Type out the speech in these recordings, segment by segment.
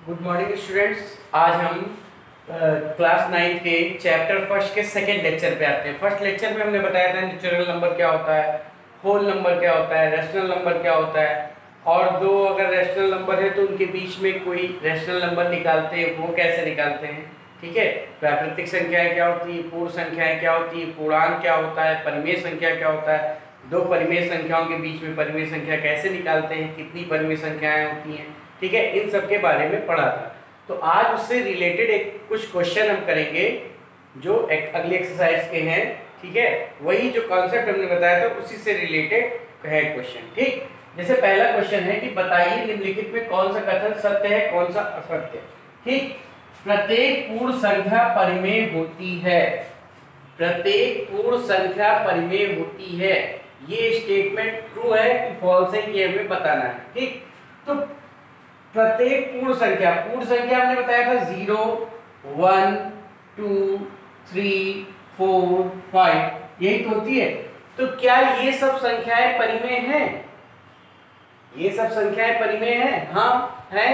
Good morning students. आज हम class 9 के चैप्टर फर्स्ट के सेकेंड लेक्चर पे आते हैं। फर्स्ट लेक्चर में हमने बताया था नेचुरल नंबर क्या होता है, होल नंबर क्या होता है, रैशनल नंबर क्या होता है, और दो अगर रैशनल नंबर है तो उनके बीच में कोई रैशनल नंबर निकालते हैं, वो कैसे निकालते हैं। ठीक है, प्राकृतिक संख्याएं क्या होती है, पूर्ण संख्याएं क्या होती है, पूर्णांक क्या होता है, परिमेय संख्या क्या होता है, दो परिमेय संख्याओं के बीच में परिमेय संख्या कैसे निकालते हैं, कितनी परिमेय संख्याएं होती हैं। ठीक है, इन सब के बारे में पढ़ा था। तो आज उससे रिलेटेड एक कुछ क्वेश्चन हम करेंगे जो अगली एक्सरसाइज के हैं। ठीक है, वही जो कॉन्सेप्ट हमने बताया था उसी से रिलेटेड है क्वेश्चन। ठीक, जैसे पहला क्वेश्चन है कि बताइए निम्नलिखित में कौन सा कथन सत्य है, कौन सा असत्य। ठीक, प्रत्येक पूर्ण संख्या परिमेय होती है। प्रत्येक पूर्ण संख्या परिमेय होती है, ये स्टेटमेंट ट्रू है कि फॉल्स है, ये हमें बताना है। ठीक, तो प्रत्येक पूर्ण संख्या हमने बताया था 0, 1, 2, 3, 4, 5 यही तो होती है। तो क्या ये सब संख्याएं परिमेय हैं? ये सब संख्याएं परिमेय हैं? हाँ है।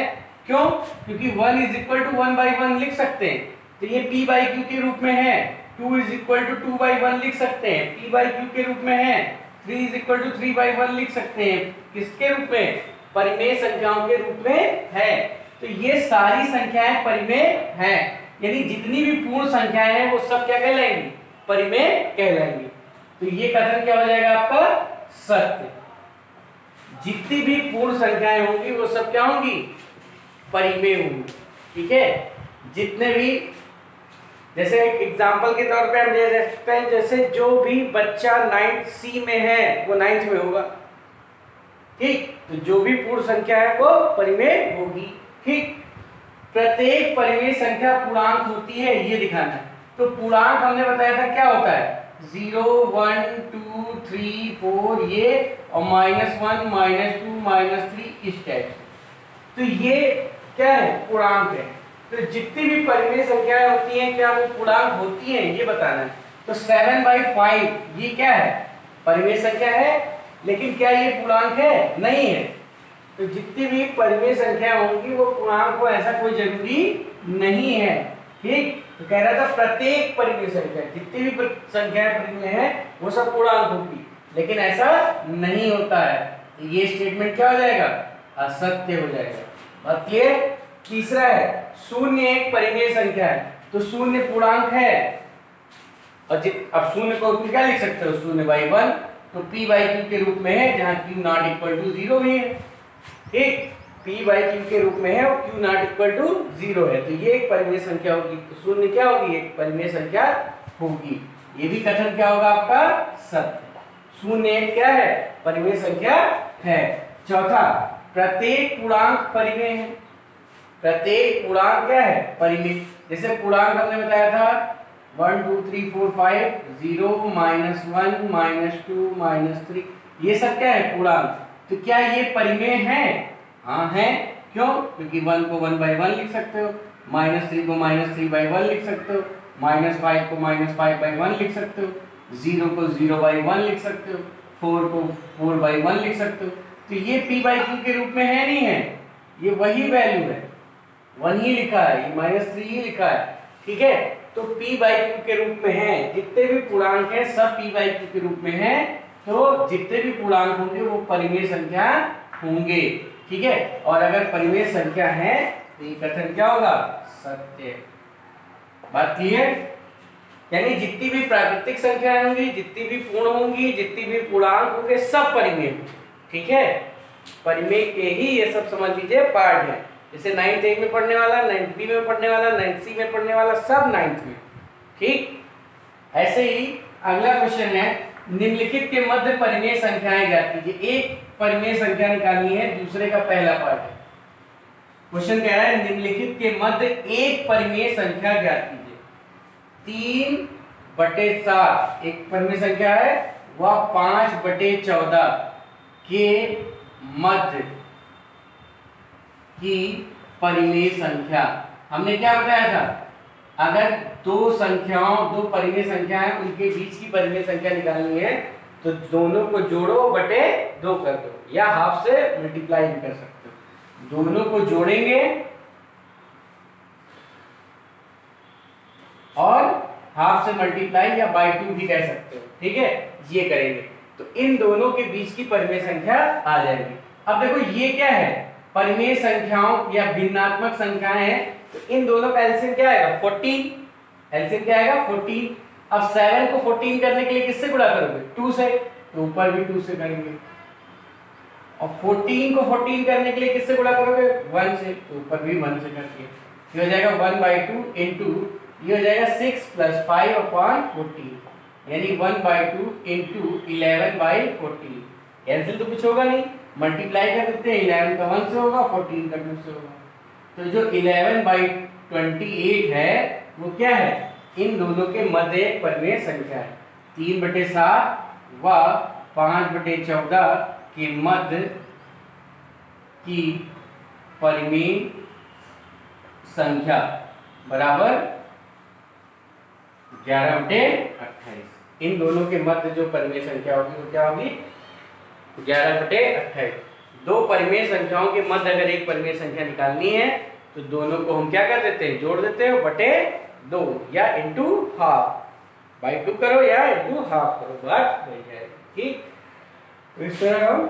क्यों? क्योंकि 1 = 1/1 लिख सकते हैं, तो ये p/q के रूप में है। 2 = 2/1 लिख सकते हैं, p/q के रूप में है। 3 = 3/1 लिख सकते हैं, किसके रूप में? परिमेय संख्याओं के रूप में है। तो ये सारी संख्याएं परिमेय हैं, यानी जितनी भी पूर्ण संख्याएं हैं वो सब क्या कहलाएंगी? परिमेय कहलाएंगी। तो ये कथन क्या हो जाएगा आपका? सत्य। जितनी भी पूर्ण संख्याएं होंगी वो सब क्या होंगी? परिमेय होंगी। ठीक है, जितने भी, जैसे एग्जांपल के तौर पे हम दे सकते हैं, जैसे जो भी बच्चा 9th C में है वो 9th में होगा। ठीक, तो जो भी पूर्ण संख्या है वो परिमेय होगी। ठीक, प्रत्येक परिमेय संख्या पूर्णांक होती है, ये दिखाना है। तो पूर्णांक हमने बताया था क्या होता है? 0, 1, 2, 3, 4 ये, और -1, -2, -3 इस टाइप से। तो ये क्या है? पूर्णांक है। तो जितनी भी परिमेय संख्याएं होती हैं क्या वो पूर्णांक होती हैं, ये बताना है। तो 7/5 ये क्या है? परिमेय संख्या है, लेकिन क्या ये पूर्णांक है? नहीं है। तो जितनी भी परिमेय संख्या होंगी वो पूर्णांक हो, ऐसा कोई जरूरी नहीं है। ठीक, तो कह रहा था प्रत्येक परिमेय संख्या, जितनी भी संख्याएं परिमेय है वो सब पूर्णांक होगी, लेकिन ऐसा नहीं होता है। तो ये स्टेटमेंट क्या हो जाएगा? असत्य हो जाएगा। बात क्लियर? तीसरा है, शून्य एक परिमेय संख्या है, तो शून्य पूर्णांक है। और अब शून्य को क्या लिख सकते हो? 0/1, तो p/q के रूप में है, जहां q ≠ 0 भी है। ठीक, p/q के रूप में है और q ≠ 0 है, तो ये एक परिमेय संख्या होगी। तो शून्य क्या होगी? एक परिमेय संख्या होगी। ये भी कथन क्या होगा आपका? सत्य। शून्य क्या है? परिमेय संख्या है। चौथा, प्रत्येक पूर्णांक परिमेय है। प्रत्येक पूर्णांक क्या है? परिमेय। जैसे पूर्णांक हमने बताया था 1, 2, 3, 4, 5, 0, -1, -2, -3 ये सब क्या है? पूर्णांक। तो क्या ये परिमेय है? हाँ है। क्यों? क्योंकि 1 को 1/1 लिख सकते हो, -3 को -3/1 लिख सकते हो, -5 को -5/1 लिख सकते हो, 0 को 0/1 लिख सकते हो, 4 को 4/1 लिख सकते हो। तो ये p/q के रूप में है, नहीं है? ये वही वैल्यू है, 1 ही लिखा है, ये -3 ही लिखा है। ठीक है, तो p/q के रूप में है। जितने भी पूर्णांक हैं सब p/q के रूप में हैं, तो जितने भी पूर्णांक होंगे वो परिमेय संख्या होंगे। ठीक है, और अगर परिमेय संख्या है तो ये कथन क्या होगा? सत्य। बात क्लियर? यानी जितनी भी प्राकृतिक संख्याएं होंगी, जितनी भी पूर्ण होंगी, जितनी भी पूर्णांक होंगे, सब परिमेय होंगे। ठीक है, परिमेय के ही ये सब समझ लीजिए पार्ट है। जैसे 9th A में पढ़ने वाला, 9th B में पढ़ने वाला, 9th C में पढ़ने वाला, सब 9th में। ठीक, ऐसे ही अगला क्वेश्चन है, निम्नलिखित के मध्य परिमेय संख्याएं ज्ञात कीजिए। एक परिमेय संख्या निकालनी है, दूसरे का पहला पार्ट है। क्वेश्चन कह रहा है निम्नलिखित के मध्य एक परिमेय संख्या ज्ञात कीजिए। 3/7 एक परिमेय संख्या है, वह 5/14 के मध्य की परिमेय संख्या। हमने क्या बताया था? अगर दो परिमेय संख्या है, उनके बीच की परिमेय संख्या निकालनी है तो दोनों को जोड़ो बटे 2 कर दो, या हाफ से मल्टीप्लाई भी कर सकते हो। दोनों को जोड़ेंगे हाफ से मल्टीप्लाई या बाई 2 भी कह सकते हो, ठीक है। ये करेंगे तो इन दोनों के बीच की परिमेय संख्या आ जाएगी। अब देखो ये क्या है, परिमेय संख्याओं या भिन्नात्मक संख्याएं हैं, तो इन दोनों का एलसीएम क्या आएगा 14। एलसीएम क्या आएगा 14। अब 7 को 14 करने के लिए किससे गुणा करोगे 2 से, तो ऊपर भी 2 से करेंगे। और 14 को 14 करने के लिए किससे गुणा करोगे 1 से, तो ऊपर भी 1 से करके ये हो जाएगा 1/2 इंटू ये हो जाएगा 6 + 5/14 यानी 1/2 इंटू 11/14। कैंसिल तो कुछ होगा नहीं, मल्टीप्लाई कर देते हैं, 11 का 1 से होगा, 14 का 2 से होगा। तो जो 11/28 है वो क्या है, इन दोनों के मध्य एक परिमेय संख्या है। 3/7 व 5/14 के मध्य की परिमेय संख्या बराबर 11/28। इन दोनों के मध्य जो परिमेय संख्या होगी वो क्या होगी 11/28। दो परिमेय संख्याओं के मध्य अगर एक परिमेय संख्या निकालनी है तो दोनों को हम क्या कर देते हैं, जोड़ देते हैं, बटे 2 या इंटू हाफ, बाई 2 करो या इंटू हाफ करो, बात हो जाएगी, ठीक। तो इस तरह हम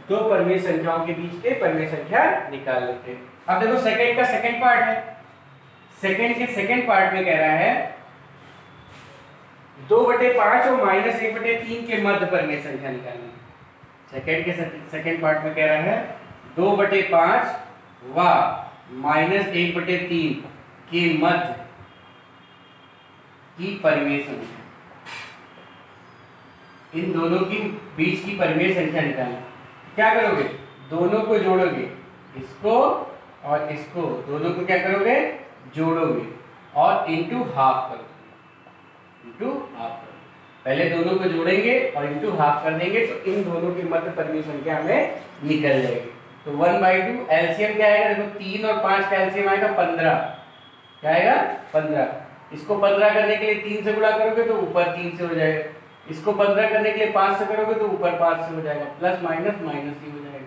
दो परिमेय संख्याओं के बीच के परिमेय संख्या निकाल लेते हैं। अब देखो सेकंड का सेकंड पार्ट है, सेकंड के सेकंड पार्ट में कह रहा है 2/5 और -1/3 के मध्य परिमेय संख्या निकालनी है। सेकंड के सेकंड पार्ट में कह रहा है 2/5 व -1/3 के मध्य की परिमेय संख्या, इन दोनों के बीच की परिमेय संख्या निकालना। क्या करोगे, दोनों को जोड़ोगे, इसको और इसको, दोनों को क्या करोगे जोड़ोगे और इंटू हाफ करोगे, इंटू हाफ करोगे। पहले दोनों को जोड़ेंगे और इंटू हाफ कर देंगे तो इन दोनों के मध्य परिमेय संख्या हमें निकल जाएगी। तो 1/2 एलसीएम क्या आएगा, देखो 3 और 5 का एलसीएम आएगा 15, क्या आएगा 15। इसको 15 करने के लिए 3 से गुणा करोगे तो ऊपर 3 से हो जाएगा, इसको 15 करने के लिए 5 से करोगे तो ऊपर 5 से हो जाएगा, प्लस माइनस माइनस ही हो जाएगा,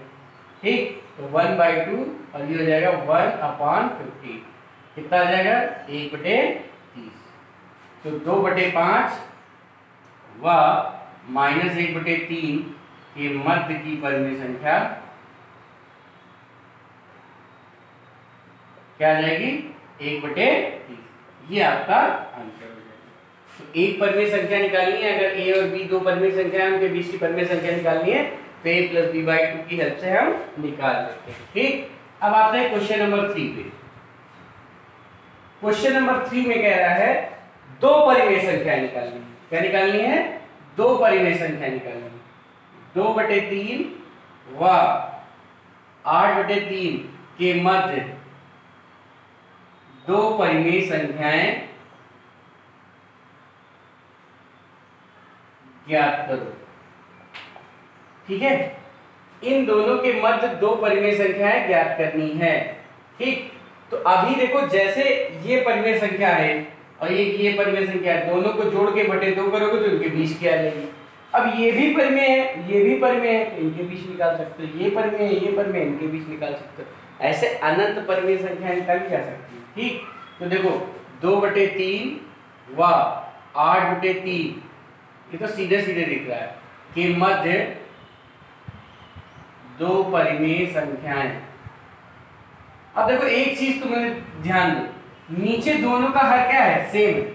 ठीक। तो 1/2 और ये हो जाएगा 1/50, कितना आ जाएगा 1/30। तो 2/5 व -1/3 के मध्य की परिमेय संख्या क्या आ जाएगी 1/30। ये आपका आंसर हो जाएगा। तो एक परिमेय संख्या निकालनी है, अगर a और b दो परिमेय संख्या है, उनके बीच की परिमेय संख्या निकालनी है तो a + b/2 की हेल्प से हम निकाल लेते हैं, ठीक। अब आते हैं क्वेश्चन नंबर 3 पे। क्वेश्चन नंबर 3 में कह रहा है दो परिमेय संख्या निकालनी है। क्या निकालनी है, दो परिमेय संख्या निकालनी है। 2/3 व 8/3 के मध्य दो परिमेय संख्याएं ज्ञात करो, ठीक है। इन दोनों के मध्य दो परिमेय संख्याएं ज्ञात करनी है, ठीक। तो अभी देखो जैसे ये परिमेय संख्या है और ये परिमेय संख्या है, दोनों को जोड़ के बटे 2 करोगे तो इनके बीच की आ जाएगी। अब ये भी परिमेय है, ये भी परिमेय है, तो इनके बीच निकाल सकते हो, ये परिमेय है, ये परिमेय, इनके बीच निकाल सकते हो। ऐसे अनंत परिमेय संख्या निकाली जा सकती है, ठीक। तो देखो 2/3 व 8/3 ये तो सीधे सीधे दिख रहा है कि मध्य दो परिमेय संख्याएं। अब देखो एक चीज तुम्हें ध्यान दो, नीचे दोनों का हर क्या है सेम है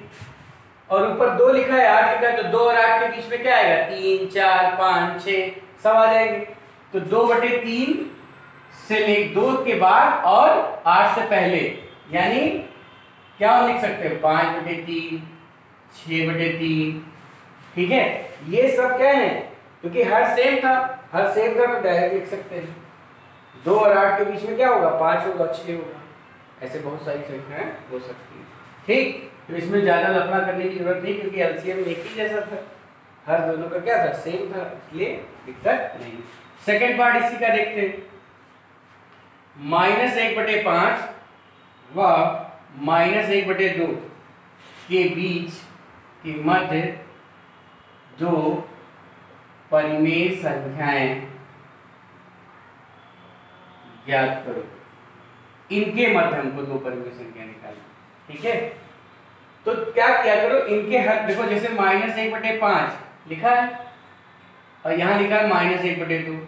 और ऊपर 2 लिखा है 8 लिखा है, तो 2 और 8 के बीच में क्या आएगा 3 4 5 6 सब आ जाएंगे। तो 2/3 से ले 2 के बाद और 8 से पहले, यानी क्या लिख सकते हो 5/3 6/3, ठीक है। ये सब क्या है, क्योंकि हर सेम था तो डायरेक्ट लिख सकते हैं। 2 और 8 के बीच में क्या होगा 5 होगा 6 होगा, ऐसे बहुत सारी संख्याएं हो सकती है, ठीक। तो इसमें ज्यादा लफड़ा करने की जरूरत नहीं, क्योंकि एलसीएम एक ही जैसा था, हर दोनों का क्या था सेम था, इसलिए दिक्कत नहीं। सेकंड पार्ट इसी का देखते हैं। -1/5 व -1/2 के बीच के मध्य दो परिमेय संख्याएं ज्ञात करो। इनके मध्य हमको दो परिमेय संख्या निकालनी, ठीक है। तो क्या किया करो, इनके हर देखो जैसे -1/5 लिखा है और यहाँ लिखा है -1/2,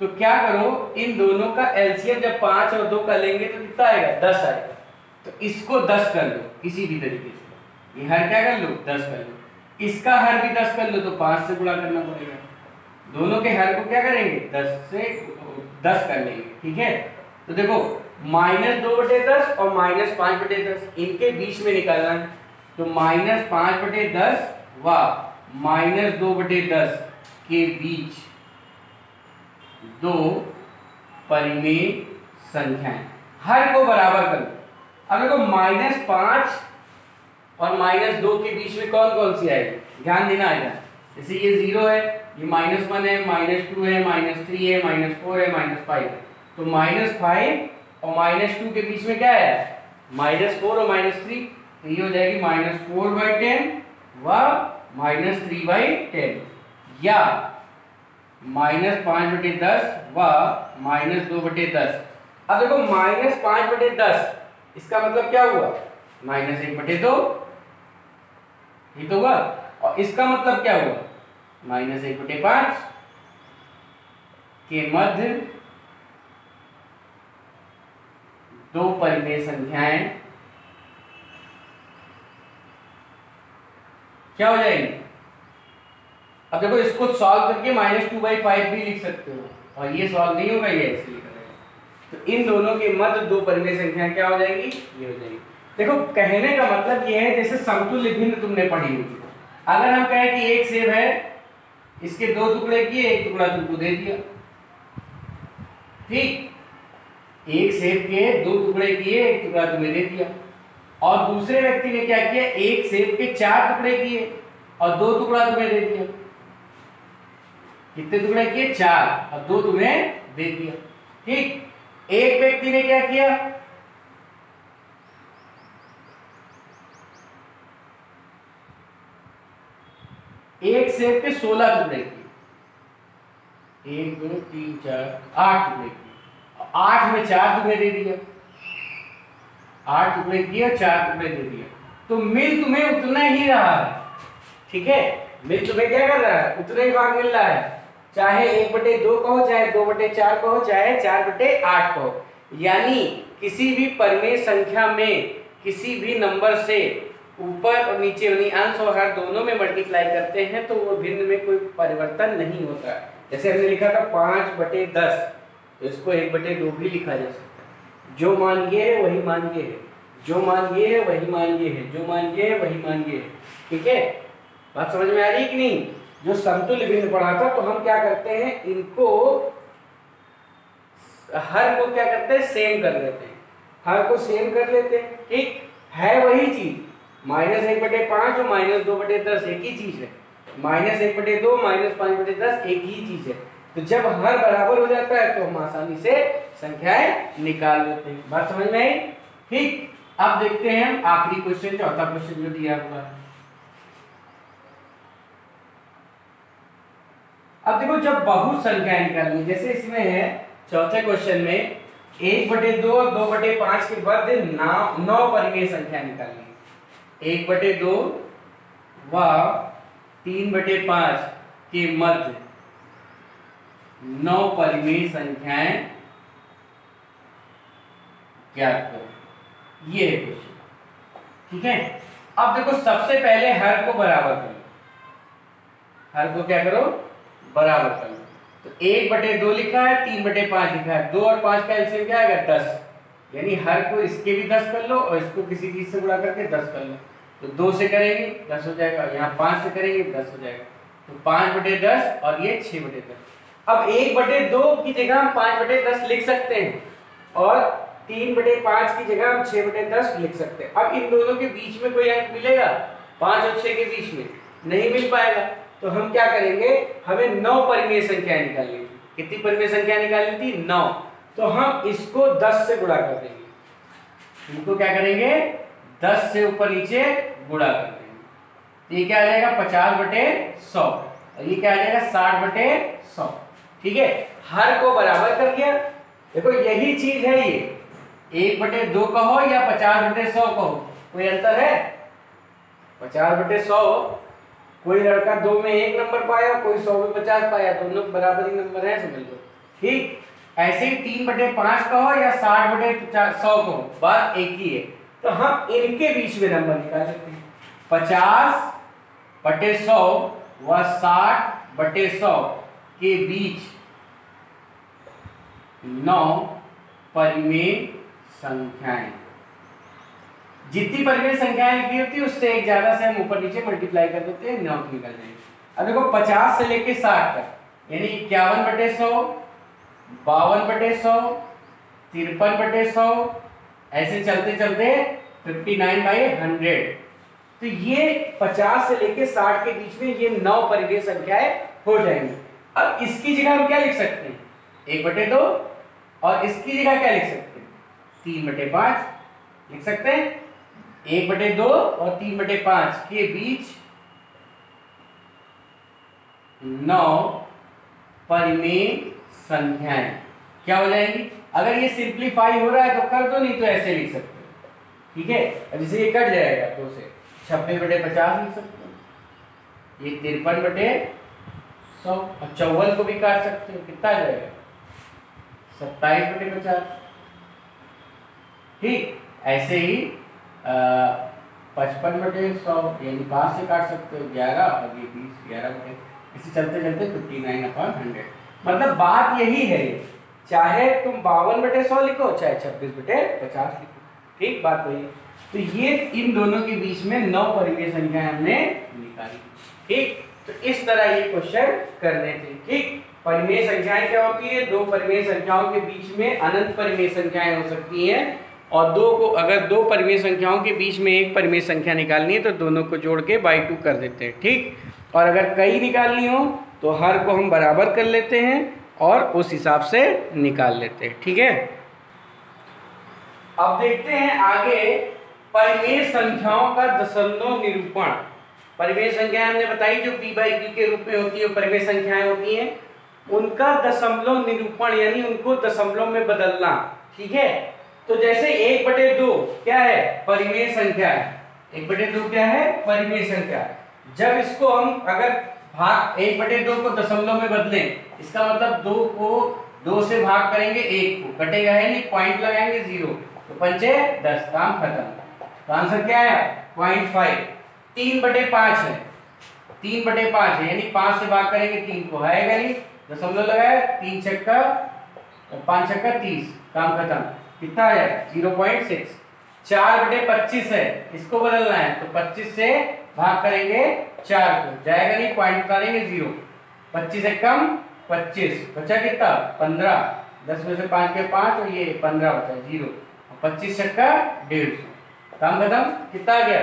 तो क्या करो इन दोनों का एलसीएम जब 5 और 2 का लेंगे तो कितना आएगा, 10 आएगा। तो इसको 10 कर लो किसी भी तरीके से, ये हर क्या कर लो 10 कर लो, इसका हर भी 10 कर लो तो 5 से गुणा करना पड़ेगा। दोनों के हर को क्या करेंगे 10 कर लेंगे, ठीक है। तो देखो -2/10 और -5/10 इनके बीच में निकालना है, तो -5/10 व -2/10 के बीच दो परिमेय संख्याएं, हर को बराबर कर लो। अब देखो -5 और -2 के बीच में कौन कौन सी आएगी, ध्यान देना आएगा। जैसे ये 0 है, ये -1 है, -2 है, -3 है, -4 है, -5 है, तो -5 और -2 के बीच में क्या है, -4 और -3, तो ये हो जाएगी -4/10 व -3/10 या -5/10 व -2/10। अब देखो -5/10 इसका मतलब क्या हुआ, -1/2 ये तो हुआ, और इसका मतलब क्या हुआ, -1/5 के मध्य दो परिमेय संख्याएं क्या हो जाएगी। अब देखो इसको सॉल्व करके -2/5 भी लिख सकते हो, और ये सॉल्व नहीं होगा, ये ऐसे लिखा जाएगा। तो इन दोनों के मध्य दो परिमेय संख्याएं क्या हो जाएगी, ये हो जाएगी। देखो कहने का मतलब ये है, जैसे समतुल्य भिन्न तुमने पढ़ी होगी, अगर हम कहें कि एक सेब है, इसके 2 टुकड़े किए, एक टुकड़ा तुमको दे दिया, ठीक, एक सेब के 2 टुकड़े किए, एक टुकड़ा तुम्हें दे दिया। और दूसरे व्यक्ति ने क्या किया, एक सेब के 4 टुकड़े किए और 2 टुकड़ा तुम्हें दे दिया। कितने टुकड़े किए, 4, और 2 तुम्हें दे दिया, ठीक। एक व्यक्ति ने क्या किया, एक सेब के 16 टुकड़े किए, 1 2 3 4 8 टुकड़े किए, 8 में 4 टुकड़े दे दिया, 8 टुकड़े किए, 4 टुकड़े दे दिया, तो मिल तुम्हें उतना ही रहा है, ठीक है। मिल तुम्हें क्या कर रहा है, उतना ही भाग मिल रहा है, चाहे 1/2 कहो, चाहे 2/4 कहो, चाहे 4/8 कहो। यानी किसी भी परिमेय संख्या में किसी भी नंबर से ऊपर और नीचे यानी अंश और हर दोनों में मल्टीप्लाई करते हैं तो वो भिन्न में कोई परिवर्तन नहीं होता। जैसे हमने लिखा था 5/10, तो इसको 1/2 भी लिखा जा सकता है। जो मान ये है वही मान ये है, जो मान ये है वही मान ये है, जो मान ये है वही मान ये है, ठीक है। बात समझ में आ रही है कि नहीं। जो समतुल्य भिन्न पढ़ा था, तो हम क्या करते हैं, इनको हर को क्या करते हैं, सेम कर लेते हैं, हर को सेम कर लेते हैं, ठीक है। वही चीज -1/5 और -2/10 एक ही चीज है, -1/2 -5/10 एक ही चीज है। तो जब हर बराबर हो जाता है तो हम आसानी से संख्याएं निकाल लेते हैं। बात समझ में आई, ठीक। अब देखते हैं हम आखिरी क्वेश्चन, चौथा क्वेश्चन जो दिया हुआ है। अब देखो जब बहुत संख्याएं निकालनी, जैसे इसमें है चौथे क्वेश्चन में 1/2 और 2/5 के मध्य 9 परिमेय संख्या निकालनी है। 1/2 व 3/5 के मध्य 9 परिमेय संख्याएं ज्ञात करो, ये है क्वेश्चन, ठीक है। अब देखो सबसे पहले हर को बराबर करो, हर को क्या करो, बराबर कर लो। तो 1/2 लिखा है, 3/5 लिखा है, 2 और 5 का एलसीएम क्या आएगा, 10। यानी हर को इसके भी 10 कर लो और इसको किसी चीज से गुणा करके 10 कर लो। तो 2 से करेंगे 10 हो जाएगा, यहाँ 5 से करेंगे 10 हो जाएगा, तो 5/10 और ये 6/10। अब 1/2 की जगह हम 5/10 लिख सकते हैं और 3/5 की जगह हम 6/10 लिख सकते हैं। अब इन दोनों के बीच में कोई अंक मिलेगा, 5 और 6 के बीच में नहीं मिल पाएगा। तो हम क्या करेंगे, हमें 9 परिमेय संख्याएं निकालनी थी। कितनी परिमेय संख्या निकालनी थी, 9। तो हम इसको 10 से गुणा कर देंगे, इनको क्या करेंगे, 10 से ऊपर नीचे गुणा कर देंगे। तो ये क्या आ जाएगा, 50/100 और ये क्या आ जाएगा, 60/100, ठीक है। हर को बराबर कर दिया। देखो यही चीज है, ये 1/2 कहो या 50/100 कहो, कोई अंतर है, 50/100, कोई लड़का 2 में 1 नंबर पाया, कोई 100 में 50 पाया, दोनों बराबर ही नंबर है, समझ लो। ठीक, ऐसे ही 3/5 का हो या 60/100 को, बात एक ही है। तो हम इनके बीच में नंबर निकाल सकते हैं। 50/100 व 60/100 के बीच 9 परिमेय संख्याएं। जितनी परिमेय संख्याएं लिखी होती है उससे एक ज्यादा से हम ऊपर नीचे मल्टीप्लाई कर देते हैं, 9 निकल जाएंगे। अब देखो 50 से लेके 60 तक, यानी 51/100, 52/100, 53/100, ऐसे चलते चलते 59/100। तो ये 50 से लेके 60 के बीच में ये 9 परिमेय संख्याएं हो जाएंगी। अब इसकी जगह हम क्या लिख सकते हैं? 1/2, और इसकी जगह क्या लिख सकते हैं? 3/5 लिख सकते हैं। 1/2 और 3/5 के बीच 9 परिमेय संख्याएं क्या हो जाएंगी? अगर ये सिंप्लीफाई हो रहा है तो कर दो, नहीं तो ऐसे लिख सकते हो। ठीक है, जैसे ये कट जाएगा 2 से, 26/50 लिख सकते हो, ये 53/100, और 54 को भी काट सकते हो, कितना आ जाएगा? 27/50। ठीक, ऐसे ही 55/100 यानी 5 से काट सकते हो 11, और ये 20, 11 इसे चलते चलते 59/100। मतलब बात यही है, चाहे तुम 52/100 लिखो, चाहे 26/50 लिखो, ठीक, बात वही। तो ये इन दोनों के बीच में 9 परिमेय संख्याएं हमने निकाली। ठीक, तो इस तरह ये क्वेश्चन करने थे। ठीक, परिमेय संख्याएं क्या होती है? 2 परिमेय संख्याओं के बीच में अनंत परिमेय संख्याएं हो सकती हैं, और अगर 2 परिमेय संख्याओं के बीच में एक परिमेय संख्या निकालनी है तो दोनों को जोड़ के बाई 2 कर देते हैं। ठीक, और अगर कई निकालनी हो तो हर को हम बराबर कर लेते हैं और उस हिसाब से निकाल लेते हैं। ठीक है, अब देखते हैं आगे परिमेय संख्याओं का दशमलव निरूपण। परिमेय संख्याएं हमने बताई जो p/q के रूप में होती है, परिमेय संख्याएं होती हैं, उनका दशमलव निरूपण यानी उनको दशमलव में बदलना। ठीक है, तो जैसे 1/2 क्या है? परिमेय संख्या है। 1/2 क्या है? परिमेय संख्या। जब इसको हम अगर भाग 1/2 को दशमलव में बदलें, इसका मतलब 2 को 2 से भाग करेंगे, 1 को कटेगा है नहीं, पॉइंट लगाएंगे 0, तो 5 10, काम खत्म। तो आंसर क्या है? 0.5। 3/5 है, 3/5 है यानी 5 से भाग करेंगे 3 को, आएगा नहीं, दशमलव लगाया, 3 छक्का 5 छक्का 30, काम खत्म। कितना है? 0.6। 4/25 है, इसको बदलना है तो 25 से भाग करेंगे 4 को, जाएगा नहीं, पॉइंट उतारेंगे 0, 25 से कम 25, बचा कितना? 15, 10 में से 5 के 5 और ये 15 बचा 0, 25 छक्का 150, काम खत्म। कितना आ गया?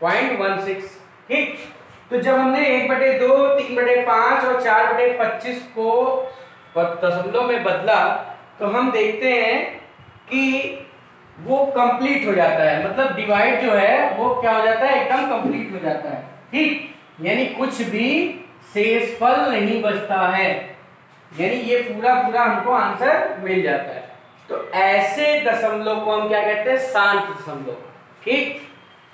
0.16। ठीक, तो जब हमने 1/2, 3/5 और 4/25 को दशमलव में बदला तो हम देखते हैं कि वो कंप्लीट हो जाता है, मतलब डिवाइड जो है वो क्या हो जाता है? एकदम कंप्लीट हो जाता है। ठीक, यानी कुछ भी शेषफल नहीं बचता है, यानी ये पूरा पूरा हमको आंसर मिल जाता है। तो ऐसे दशमलव को हम क्या कहते हैं? शांत दशमलव। ठीक,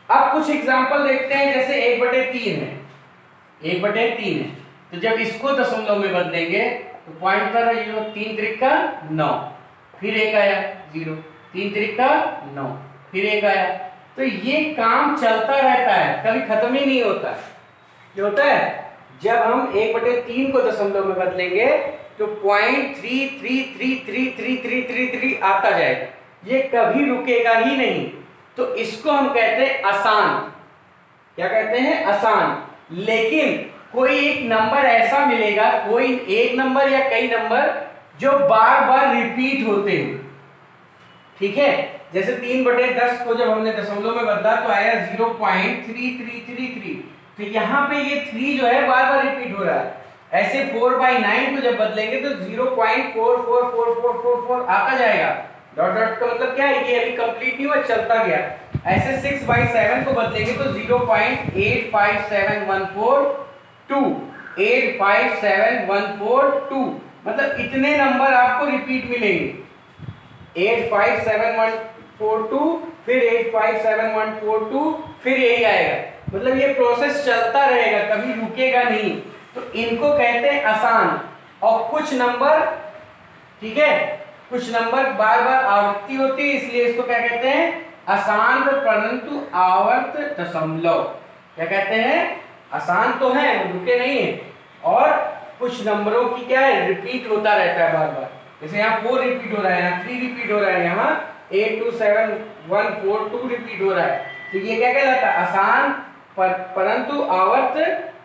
अब कुछ एग्जांपल देखते हैं, जैसे 1/3 है, 1/3 है, तो जब इसको दशमलव में बदलेंगे तो पॉइंट पर 0, 3 त्रिका 9, फिर 1 आया 0, 3 त्रिका 9, फिर 1 आया। तो ये काम चलता रहता है, कभी खत्म ही नहीं होता है। क्या होता है? जब हम 1/3 को दशमलव में बदलेंगे तो 0.33333333 आता जाएगा, ये कभी रुकेगा ही नहीं। तो इसको हम कहते हैं आसान। क्या कहते हैं? आसान। लेकिन कोई एक नंबर ऐसा मिलेगा, कोई एक नंबर या कई नंबर जो बार बार रिपीट होते हैं। ठीक है, जैसे 3/10 को जब हमने दशमलव में बदला तो आया 0.3333, तो यहाँ पे ये 3 जो है बार बार रिपीट हो रहा है। ऐसे 4/9 को जब बदलेंगे तो 0.444444 आता जाएगा। डॉट डॉट का मतलब क्या है? ये अभी कंप्लीट नहीं हुआ, चलता गया। ऐसे 6/7 को बदलेंगे तो 0.85714 85714 मतलब इतने नंबर आपको रिपीट मिलेंगे। 85714 फिर 85714 फिर यही आएगा। मतलब ये प्रोसेस चलता रहेगा, कभी रुकेगा नहीं। तो इनको कहते हैं आसान। और कुछ नंबर, ठीक है, कुछ नंबर बार बार आवृत्ति होती है, इसलिए इसको क्या कहते हैं, अशांत परंतु आवर्त दशमलव। क्या कहते हैं, आसान तो है, रुके नहीं है, और कुछ नंबरों की क्या है, रिपीट होता रहता है बार बार। जैसे यहाँ 4 रिपीट हो रहा है, यहाँ 3 रिपीट हो रहा है, यहाँ 8 2 7 1 4 2 रिपीट हो रहा है। तो ये क्या कहलाता है, आसान परंतु आवर्त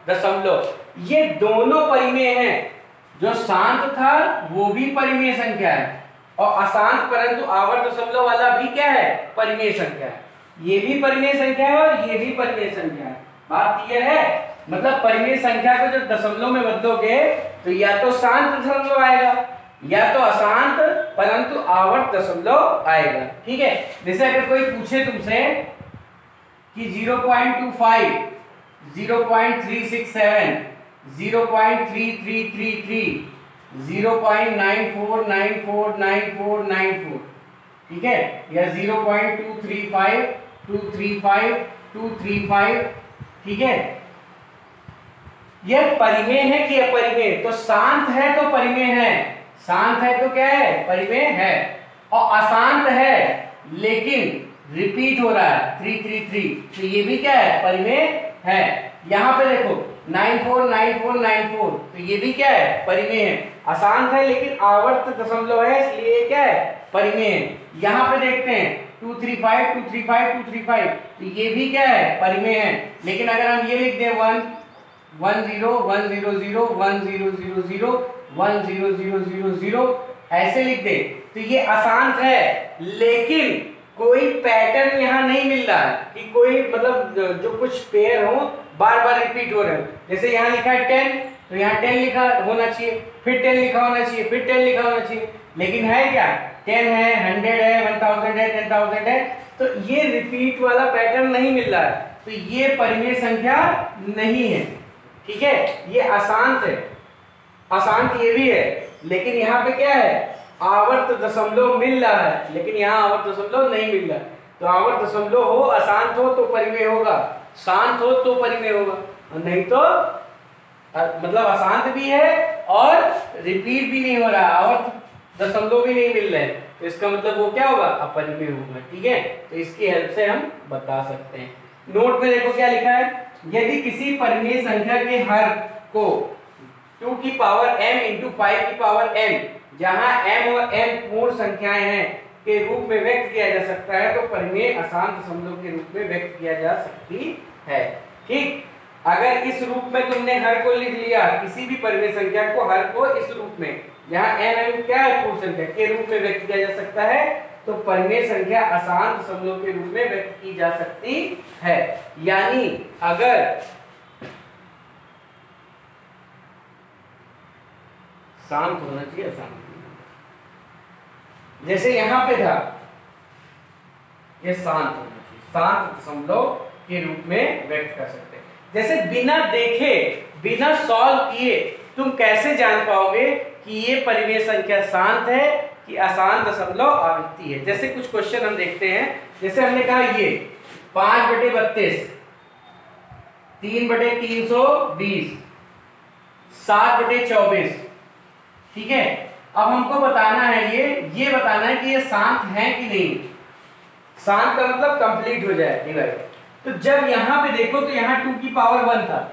दशमलव। ये दोनों परिमेय हैं। जो शांत था वो भी परिमेय संख्या है, और अशांत परंतु आवर्त दशमलव वाला भी क्या है, परिमेय संख्या है। ये भी परिमेय संख्या है और ये भी परिमेय संख्या है। बात क्लियर है? मतलब परिमेय संख्या को जब दशमलव में बदलोगे तो या तो शांत दशमलव आएगा या तो अशांत परंतु आवर्त दशमलव आएगा। ठीक है, जैसे अगर कोई पूछे तुमसे कि 0.25, 0.367, 0.3333, 0.94949494, ठीक है, या 0.235, 235, 235, ठीक है, यह परिमेय है कि अपरिमेय? तो शांत है तो परिमेय है, शांत है तो क्या है, परिमेय है, और अशांत है लेकिन रिपीट हो रहा है 333, तो ये भी क्या है, परिमेय है। यहाँ पे देखो 949494, तो ये भी क्या है, परिमेय है। अशांत है लेकिन आवर्त दशमलव है, इसलिए क्या है, परिमेय है। यहाँ पे देखते हैं 235 235 235, तो ये भी क्या है, परिमेय है। लेकिन अगर हम ये लिख दें 1 1 0 1 0 0 1 0 0 0 1 0 0 0 0 ऐसे लिख दे, तो ये अशांत है, लेकिन कोई पैटर्न यहाँ नहीं मिल रहा है कि कोई मतलब जो कुछ पेयर हो बार बार रिपीट हो रहे हैं। जैसे यहाँ लिखा है 10, तो यहाँ 10 लिखा होना चाहिए, फिर 10 लिखा होना चाहिए, फिर 10 लिखा होना चाहिए, लेकिन है क्या, 10 है, 100 है, 1000 है, 10,000 है, तो ये रिपीट वाला पैटर्न नहीं मिल रहा है, तो ये परिमेय संख्या नहीं है। ठीक है, ये अशांत है, अशांत ये भी है, लेकिन यहाँ पे क्या है, आवर्त दशमलव मिल रहा है, लेकिन यहाँ आवर्त दशमलव नहीं मिल रहा है। तो आवर्त दशमलव हो, अशांत हो तो परिमेय होगा, शांत हो तो परिमेय होगा, और नहीं तो मतलब अशांत भी है और रिपीट भी नहीं हो रहा, आवर्त दशमलव भी नहीं मिल रहे, तो इसका मतलब वो क्या होगा, अपरिमेय होगा। ठीक है, तो इसकी हेल्प से हम बता सकते हैं। नोट में देखो क्या लिखा है, यदि किसी परिमेय संख्या के हर को 2 की पावर m इंटू 5 की पावर m, जहां m और m पूर्ण संख्याएं हैं, के रूप में व्यक्त किया जा सकता है, तो परिमेय अशांत दशमलव के रूप में व्यक्त किया जा सकती है। ठीक, अगर इस रूप में तुमने हर को लिख लिया, किसी भी परिमेय संख्या को, हर को इस रूप में, जहां m क्या है, पूर्ण संख्या, के रूप में व्यक्त किया जा सकता है, तो परिमेय संख्या अशांत दशमलव के रूप में व्यक्त की जा सकती है। यानी अगर शांत होना चाहिए, अशांत, जैसे यहां पे था, ये शांत होना चाहिए, शांत दशमलव के रूप में व्यक्त कर सकते हैं। जैसे बिना देखे, बिना सॉल्व किए तुम कैसे जान पाओगे कि ये परिमेय संख्या शांत है कि अशांत दशमलव आवृत्ति है? जैसे कुछ क्वेश्चन हम देखते हैं, जैसे हमने कहा ये 5/32, 3/320, 7/24, ठीक है। अब हमको बताना है ये बताना है कि ये शांत है कि नहीं। शांत का मतलब कंप्लीट हो जाए डिवाइड। तो जब यहां पे देखो तो यहाँ 2 की पावर 1 था,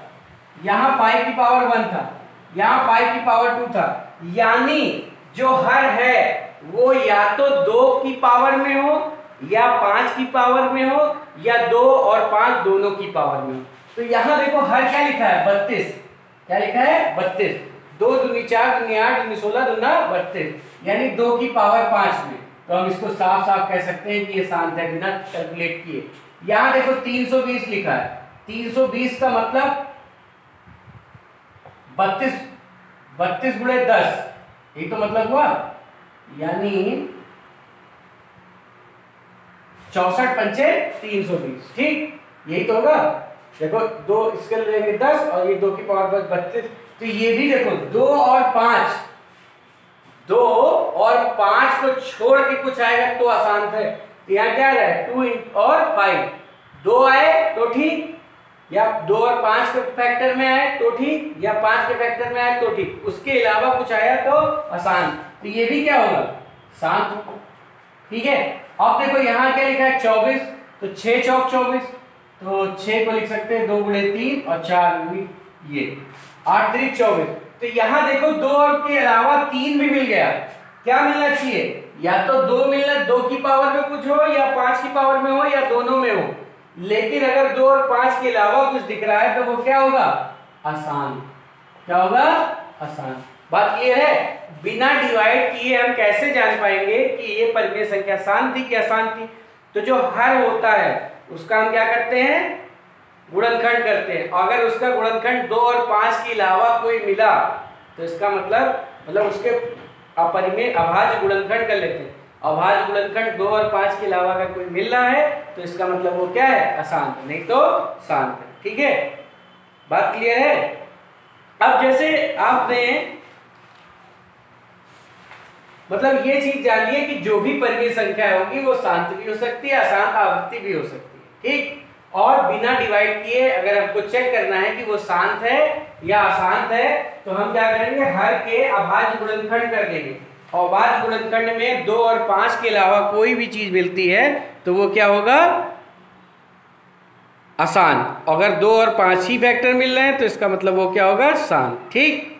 यहाँ 5 की पावर 1 था, यहाँ 5 की पावर 2 था, यानी जो हर है वो या तो 2 की पावर में हो या 5 की पावर में हो या 2 और 5 दोनों की पावर में हो। तो यहाँ देखो हर क्या लिखा है, 32, क्या लिखा है, 32, 2 दूनी 4 दूनी 8 दूनी 16 दूना 32, यानी 2 की पावर 5 में। तो हम इसको साफ साफ कह सकते हैं कि ये शांत है बिना कैलकुलेट किए। यहाँ देखो 320 लिखा है, 320 का मतलब 32 गुणे 10, यही तो मतलब हुआ, यानी 64 पंचे 320, ठीक, यही तो होगा। देखो 2 इसके लेंगे 10 और ये 2 की पावर 32, तो ये भी देखो 2 और 5, 2 और 5 को छोड़ के कुछ आएगा तो अशांत है। तो यहाँ क्या आ रहा है, 2 और 5, 2 आए तो ठीक, या 2 और 5 के फैक्टर में आए तो ठीक, या 5 के फैक्टर में आए तो ठीक, उसके अलावा कुछ आया तो अशांत, तो ये भी क्या होगा, शांत। ठीक है, अब देखो यहाँ क्या लिखा है 24, तो 6 चौक 24, तो 6 को लिख सकते हैं 2 गुणे 3 और 4 ये 8 3 24। तो यहाँ देखो 2 और के अलावा 3 भी मिल गया, क्या मिलना चाहिए, या तो 2 मिलना, 2 की पावर में कुछ हो या 5 की पावर में हो या दोनों में हो, लेकिन अगर 2 और 5 के अलावा कुछ दिख रहा है तो वो क्या होगा, अशांत। क्या होगा, अशांत। बात ये है, बिना डिवाइड किए हम कैसे जान पाएंगे कि ये परिमेय संख्या शांत थी कि अशांत थी। तो जो हर होता है उसका हम क्या करते हैं, गुणनखंड करते हैं। अगर उसका गुणनखंड 2 और 5 के अलावा कोई मिला तो इसका मतलब उसके अपरिमेय अभाज्य गुणनखंड कर लेते हैं। अभाज्य गुणनखंड 2 और 5 के अलावा अगर कोई मिल रहा है तो इसका मतलब वो क्या है, अशांत, नहीं तो शांत है। ठीक है, बात क्लियर है। अब जैसे आपने ये चीज जानिए कि जो भी परिमेय संख्या होगी वो शांत भी हो सकती है, अशांत आवृत्ति भी हो सकती है। ठीक, और बिना डिवाइड किए अगर हमको चेक करना है कि वो शांत है या अशांत है तो हम क्या करेंगे, हर के अभाज्य गुणनखंड कर देंगे। और अभाज्य गुणनखंड में 2 और 5 के अलावा कोई भी चीज मिलती है तो वो क्या होगा, अशांत। अगर 2 और 5 ही फैक्टर मिल रहे हैं तो इसका मतलब वो क्या होगा, शांत। ठीक।